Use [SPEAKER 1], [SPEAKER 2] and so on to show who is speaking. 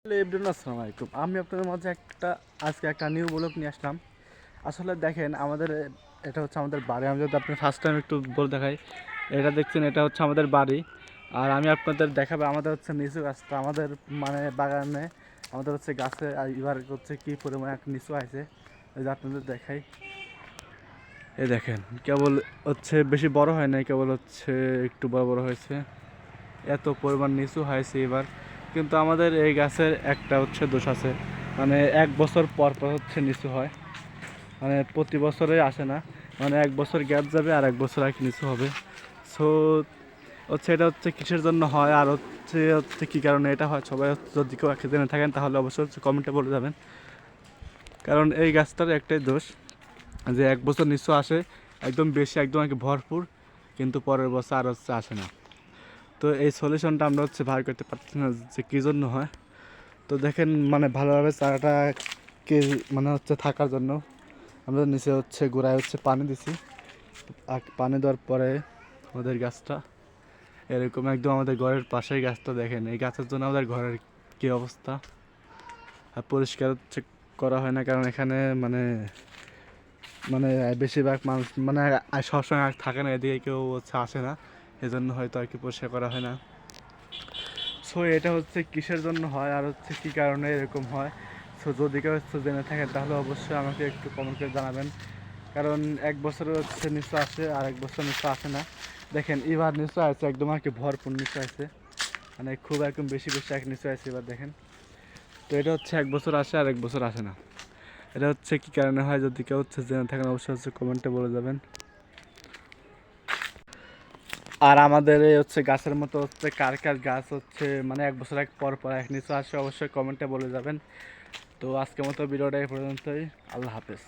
[SPEAKER 1] আসসালামু আলাইকুম। আমি আপনাদের মাঝে আজকে একটা নিউ ব্লগ নিয়ে আসলাম। আসলে দেখেন আমাদের এটা হচ্ছে আমাদের বাড়ি। আমি যদি আপনি ফার্স্ট টাইম একটু বলে দেখাই, এটা দেখছেন এটা হচ্ছে আমাদের বাড়ি। আর আমি আপনাদের দেখাবো আমাদের হচ্ছে নিচু গাছটা, আমাদের মানে বাগানে আমাদের হচ্ছে গাছে এবার হচ্ছে কী পরিমাণে একটা নিচু আছে, এই যে আপনাদের দেখাই। এই দেখেন কেবল হচ্ছে বেশি বড় হয় নাই, কেবল হচ্ছে একটু বড় বড় হয়েছে, এত পরিমাণ নিচু হয়েছে এবার। কিন্তু আমাদের এই গাছের একটা হচ্ছে দোষ আছে, মানে এক বছর পর পর হচ্ছে নিচু হয়, মানে প্রতি বছরে আসে না, মানে এক বছর গ্যাপ যাবে আর এক বছর আর কি নিচু হবে। সো হচ্ছে এটা হচ্ছে কিসের জন্য হয় আর হচ্ছে হচ্ছে কী কারণে এটা হয়, সবাই যদি কেউ একে জেনে থাকেন তাহলে অবশ্যই হচ্ছে কমেন্টে বলে যাবেন। কারণ এই গাছটার একটাই দোষ, যে এক বছর নিচু আসে একদম বেশি, একদম আর কি ভরপুর, কিন্তু পরের বছর আর হচ্ছে আসে না। তো এই সলিউশনটা আমরা হচ্ছে বার করতে পারছি না যে কী জন্য হয়। তো দেখেন মানে ভালোভাবে চারাটা কে মানে হচ্ছে থাকার জন্য আমরা নিচে হচ্ছে গোড়ায় হচ্ছে পানি দিছি। আর পানি দেওয়ার পরে আমাদের গাছটা এরকম একদম আমাদের ঘরের পাশেই গাছটা, দেখেন এই গাছের জন্য আমাদের ঘরের কী অবস্থা। আর পরিষ্কার হচ্ছে করা হয় না, কারণ এখানে মানে মানে বেশিরভাগ মানুষ মানে সবসময় থাকে না, এদিকে কেউ হচ্ছে আসে না, এজন্য হয়তো আর কি পরিষ্কার করা হয় না। সো এটা হচ্ছে কিসের জন্য হয় আর হচ্ছে কী কারণে এরকম হয়, সো যদি কেউ হচ্ছে জেনে থাকেন তাহলে অবশ্যই আমাকে একটু কমেন্ট করে জানাবেন। কারণ এক বছরে হচ্ছে নিচু আসে আর এক বছর নিচু আসে না। দেখেন এবার নিচু আছে একদম আর কি ভরপুর নিচু আছে, মানে খুব একদম বেশি বেশি এক নিচু আছে এবার দেখেন। তো এটা হচ্ছে এক বছর আসে আর এক বছর আসে না, এটা হচ্ছে কী কারণে হয় যদি কেউ হচ্ছে জেনে থাকেন অবশ্যই হচ্ছে কমেন্টে বলে যাবেন। আর আমাদের এই হচ্ছে গাছের মতো হচ্ছে কার কার গাছ হচ্ছে মানে এক বছর এক পর পর এক নিচু আসে অবশ্যই কমেন্টে বলে যাবেন। তো আজকের মতো ভিডিওটা এই পর্যন্তই। আল্লাহ হাফেজ।